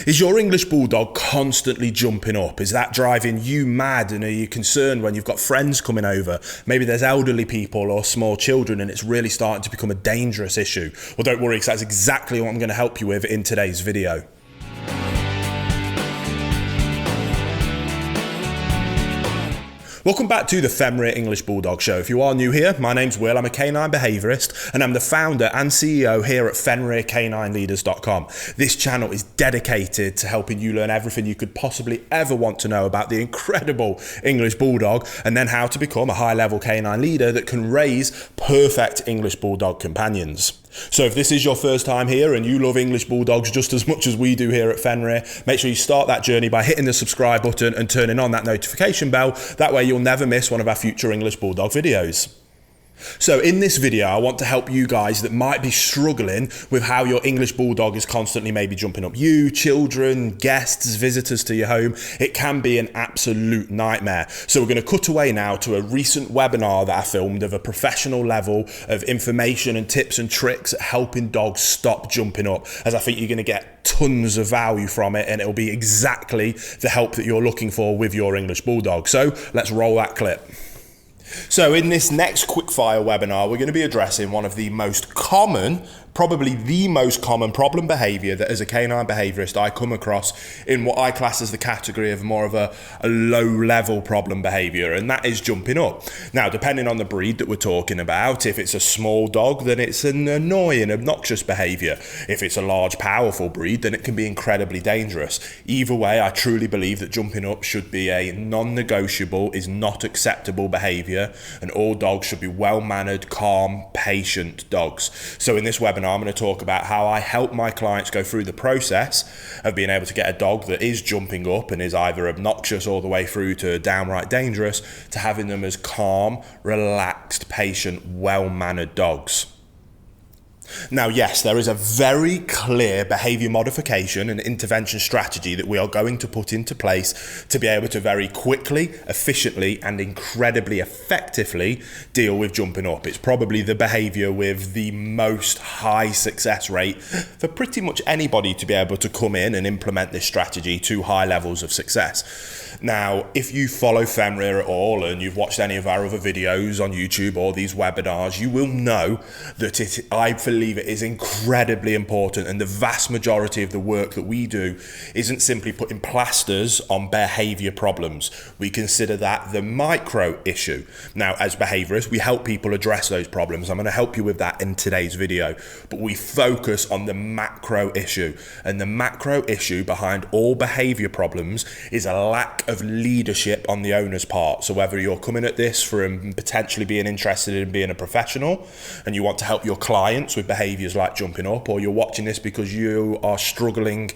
Is your English Bulldog constantly jumping up? Is that driving you mad, and are you concerned when you've got friends coming over? Maybe there's elderly people or small children and it's really starting to become a dangerous issue. Well, don't worry, because that's exactly what I'm going to help you with in today's video. Welcome back to the Fenrir English Bulldog Show. If you are new here, my name's Will, I'm a canine behaviourist, and I'm the founder and CEO here at FenrirCanineLeaders.com. This channel is dedicated to helping you learn everything you could possibly ever want to know about the incredible English Bulldog, and then how to become a high-level canine leader that can raise perfect English Bulldog companions. So if this is your first time here and you love English Bulldogs just as much as we do here at Fenrir, make sure you start that journey by hitting the subscribe button and turning on that notification bell. That way you'll never miss one of our future English Bulldog videos. So in this video, I want to help you guys that might be struggling with how your English Bulldog is constantly maybe jumping up you, children, guests, visitors to your home. It can be an absolute nightmare. So we're going to cut away now to a recent webinar that I filmed of a professional level of information and tips and tricks at helping dogs stop jumping up, as I think you're going to get tons of value from it, and it'll be exactly the help that you're looking for with your English Bulldog. So let's roll that clip. So in this next quickfire webinar, we're going to be addressing one of the most common, probably the most common problem behavior that as a canine behaviorist I come across in what I class as the category of more of a low-level problem behavior, and that is jumping up. Now, depending on the breed that we're talking about, if it's a small dog, then it's an annoying, obnoxious behavior. If it's a large, powerful breed, then it can be incredibly dangerous. Either way, I truly believe that jumping up should be a non-negotiable, is not acceptable behavior, and all dogs should be well-mannered, calm, patient dogs. So in this webinar, I'm going to talk about how I help my clients go through the process of being able to get a dog that is jumping up and is either obnoxious all the way through to downright dangerous, to having them as calm, relaxed, patient, well-mannered dogs. Now, yes, there is a very clear behavior modification and intervention strategy that we are going to put into place to be able to very quickly, efficiently, and incredibly effectively deal with jumping up. It's probably the behavior with the most high success rate for pretty much anybody to be able to come in and implement this strategy to high levels of success. Now, if you follow Fenrir at all and you've watched any of our other videos on YouTube or these webinars, you will know that I believe it is incredibly important, and the vast majority of the work that we do isn't simply putting plasters on behavior problems. We consider that the micro issue. Now, as behaviorists, we help people address those problems. I'm going to help you with that in today's video, but we focus on the macro issue, and the macro issue behind all behavior problems is a lack of leadership on the owner's part. So whether you're coming at this from potentially being interested in being a professional and you want to help your clients with behaviors like jumping up, or you're watching this because you are struggling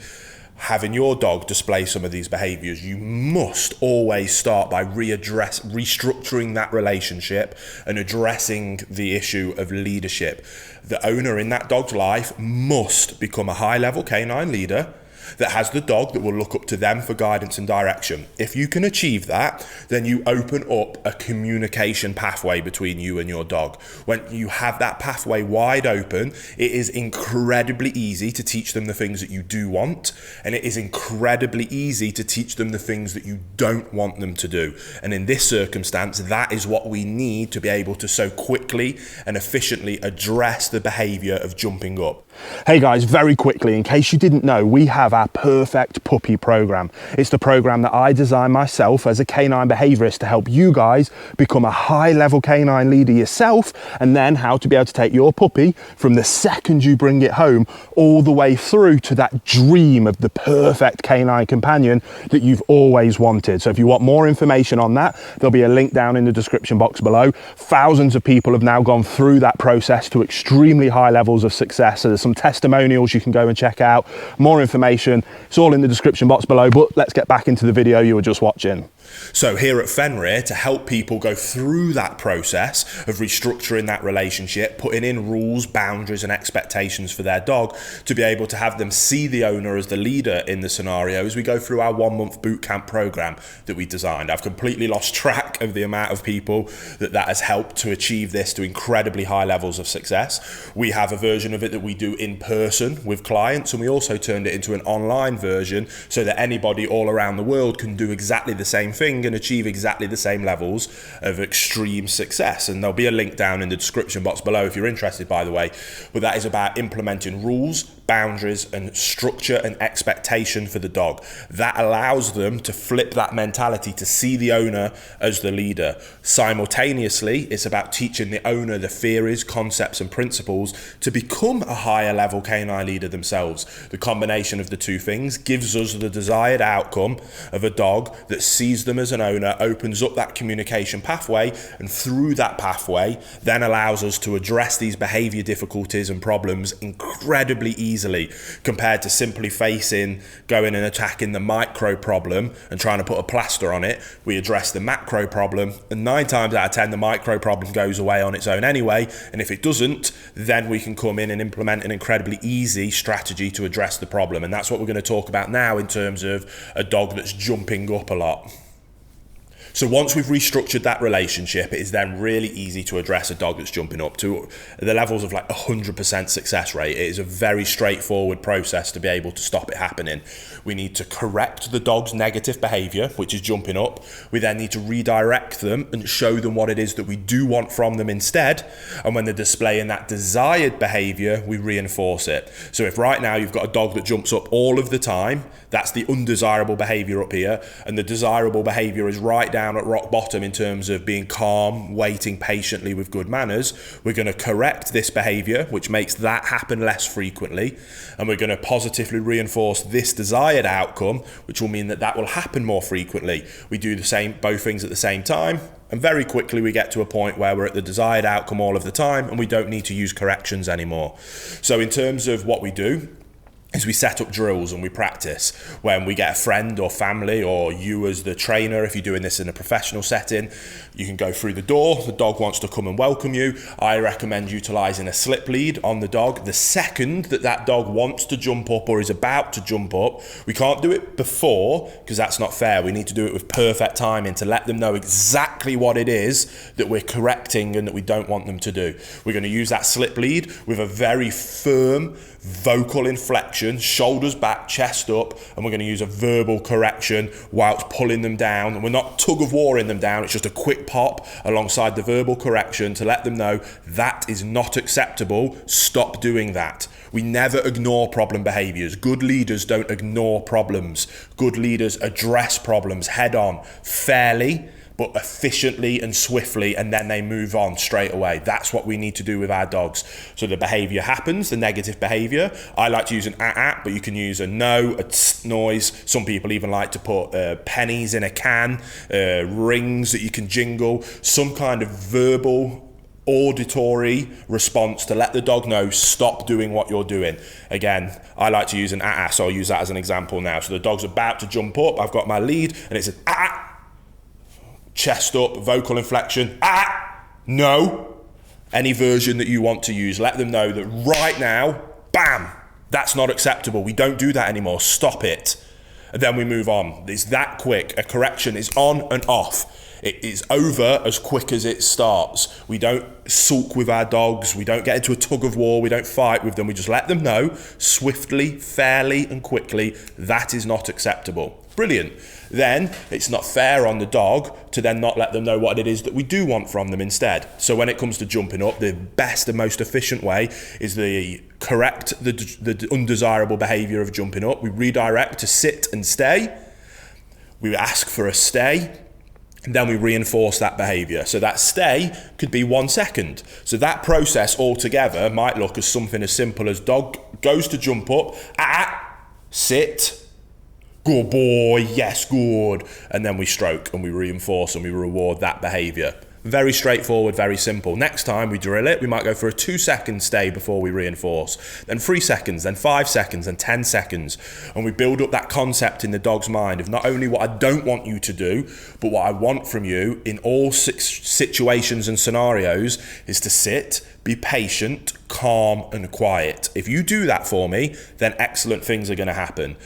having your dog display some of these behaviors, you must always start by restructuring that relationship and addressing the issue of leadership. The owner in that dog's life must become a high-level canine leader that has the dog that will look up to them for guidance and direction. If you can achieve that, then you open up a communication pathway between you and your dog. When you have that pathway wide open, it is incredibly easy to teach them the things that you do want, and it is incredibly easy to teach them the things that you don't want them to do. And in this circumstance, that is what we need to be able to so quickly and efficiently address the behavior of jumping up. Hey guys, very quickly, in case you didn't know, we have our Perfect Puppy program. It's the program that I designed myself as a canine behaviorist to help you guys become a high-level canine leader yourself, and then how to be able to take your puppy from the second you bring it home all the way through to that dream of the perfect canine companion that you've always wanted. So if you want more information on that, there'll be a link down in the description box below. Thousands of people have now gone through that process to extremely high levels of success. So there's some testimonials you can go and check out. More information, it's all in the description box below, but let's get back into the video you were just watching. So here at Fenrir, to help people go through that process of restructuring that relationship, putting in rules, boundaries and expectations for their dog to be able to have them see the owner as the leader in the scenario, as we go through our 1-month boot camp program that we designed. I've completely lost track of the amount of people that has helped to achieve this to incredibly high levels of success. We have a version of it that we do in person with clients, and we also turned it into an online version so that anybody all around the world can do exactly the same thing and achieve exactly the same levels of extreme success. And there'll be a link down in the description box below if you're interested, by the way. But that is about implementing rules, boundaries, and structure and expectation for the dog. That allows them to flip that mentality to see the owner as the leader. Simultaneously, it's about teaching the owner the theories, concepts, and principles to become a higher level canine leader themselves. The combination of the two things gives us the desired outcome of a dog that sees them as an owner, opens up that communication pathway, and through that pathway then allows us to address these behavior difficulties and problems incredibly easily, compared to simply going and attacking the micro problem and trying to put a plaster on it. We address the macro problem, and 9 times out of 10 the micro problem goes away on its own anyway, and if it doesn't, then we can come in and implement an incredibly easy strategy to address the problem. And that's what we're going to talk about now in terms of a dog that's jumping up a lot. So once we've restructured that relationship, it is then really easy to address a dog that's jumping up to the levels of like 100% success rate. It is a very straightforward process to be able to stop it happening. We need to correct the dog's negative behavior, which is jumping up. We then need to redirect them and show them what it is that we do want from them instead. And when they're displaying that desired behavior, we reinforce it. So if right now you've got a dog that jumps up all of the time, that's the undesirable behavior up here, and the desirable behavior is right down at rock bottom in terms of being calm, waiting patiently with good manners. We're going to correct this behavior, which makes that happen less frequently, and we're going to positively reinforce this desired outcome, which will mean that that will happen more frequently. We do both things at the same time, and very quickly we get to a point where we're at the desired outcome all of the time, and we don't need to use corrections anymore. So in terms of what we do, is we set up drills and we practice. When we get a friend or family, or you as the trainer, if you're doing this in a professional setting, you can go through the door, the dog wants to come and welcome you. I recommend utilizing a slip lead on the dog. The second that dog wants to jump up or is about to jump up, we can't do it before because that's not fair. We need to do it with perfect timing to let them know exactly what it is that we're correcting and that we don't want them to do. We're going to use that slip lead with a very firm vocal inflection, shoulders back, chest up, and we're going to use a verbal correction whilst pulling them down. And we're not tug of warring them down, it's just a quick pop alongside the verbal correction to let them know that is not acceptable, stop doing that. We never ignore problem behaviors. Good leaders don't ignore problems. Good leaders address problems head on, fairly, but efficiently and swiftly, and then they move on straight away. That's what we need to do with our dogs. So the behavior happens, the negative behavior. I like to use an but you can use a no, a tss noise. Some people even like to put pennies in a can, rings that you can jingle, some kind of verbal auditory response to let the dog know, stop doing what you're doing. Again, I like to use an so I'll use that as an example now. So the dog's about to jump up, I've got my lead, and it's an chest up, vocal inflection, no. Any version that you want to use, let them know that right now, bam, that's not acceptable. We don't do that anymore, stop it. And then we move on. It's that quick. A correction is on and off. It is over as quick as it starts. We don't sulk with our dogs. We don't get into a tug of war. We don't fight with them. We just let them know swiftly, fairly, and quickly that is not acceptable. Brilliant. Then it's not fair on the dog to then not let them know what it is that we do want from them instead. So when it comes to jumping up, the best and most efficient way is correct the undesirable behavior of jumping up. We redirect to sit and stay. We ask for a stay. And then we reinforce that behavior. So that stay could be 1 second. So that process altogether might look as something as simple as dog goes to jump up, sit, good boy, yes, good. And then we stroke and we reinforce and we reward that behavior. Very straightforward, very simple. Next time we drill it, we might go for a 2-second stay before we reinforce, then 3 seconds, then 5 seconds, then 10 seconds. And we build up that concept in the dog's mind of not only what I don't want you to do, but what I want from you in all situations and scenarios is to sit, be patient, calm, and quiet. If you do that for me, then excellent things are going to happen.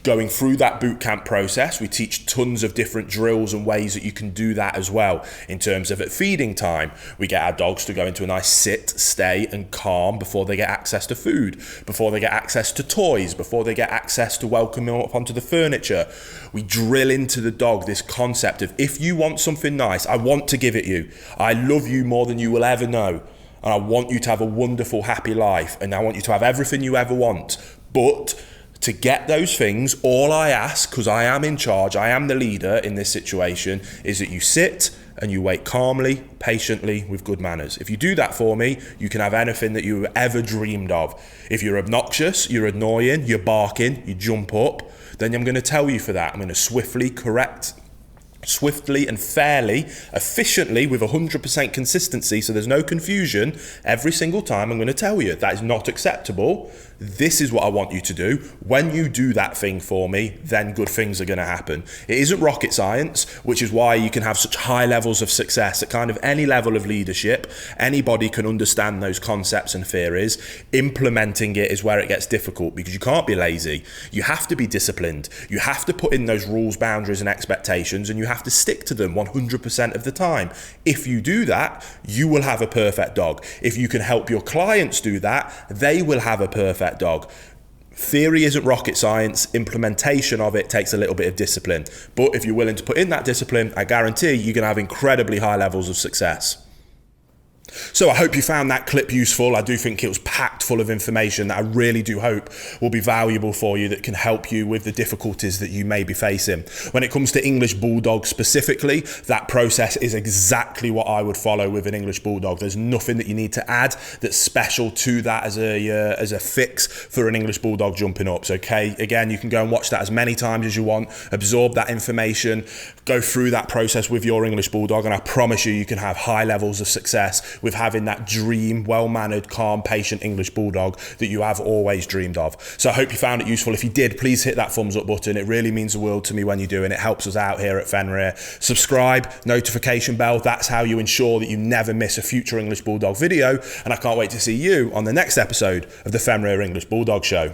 Going through that boot camp process, we teach tons of different drills and ways that you can do that as well. In terms of at feeding time, we get our dogs to go into a nice sit, stay and calm before they get access to food, before they get access to toys, before they get access to welcoming up onto the furniture. We drill into the dog this concept of, if you want something nice, I want to give it you. I love you more than you will ever know. And I want you to have a wonderful, happy life. And I want you to have everything you ever want. But to get those things, all I ask, because I am in charge, I am the leader in this situation, is that you sit and you wait calmly, patiently, with good manners. If you do that for me, you can have anything that you ever dreamed of. If you're obnoxious, you're annoying, you're barking, you jump up, then I'm going to tell you for that. I'm going to swiftly and fairly, efficiently, with 100% consistency, so there's no confusion, every single time I'm going to tell you that is not acceptable. This is what I want you to do. When you do that thing for me, then good things are going to happen. It isn't rocket science, which is why you can have such high levels of success at kind of any level of leadership. Anybody can understand those concepts and theories. Implementing it is where it gets difficult, because you can't be lazy. You have to be disciplined. You have to put in those rules, boundaries and expectations, and you have to stick to them 100% of the time. If you do that, you will have a perfect dog. If you can help your clients do that, they will have a perfect dog. Theory isn't rocket science. Implementation of it takes a little bit of discipline. But if you're willing to put in that discipline, I guarantee you're going to have incredibly high levels of success. So I hope you found that clip useful. I do think it was packed full of information that I really do hope will be valuable for you, that can help you with the difficulties that you may be facing. When it comes to English Bulldog specifically, that process is exactly what I would follow with an English Bulldog. There's nothing that you need to add that's special to that as a fix for an English Bulldog jumping ups. Okay, again, you can go and watch that as many times as you want, absorb that information, go through that process with your English Bulldog, and I promise you can have high levels of success with having that dream, well-mannered, calm, patient English Bulldog that you have always dreamed of. So I hope you found it useful. If you did, please hit that thumbs up button. It really means the world to me when you do, and it helps us out here at Fenrir. Subscribe, notification bell. That's how you ensure that you never miss a future English Bulldog video. And I can't wait to see you on the next episode of the Fenrir English Bulldog Show.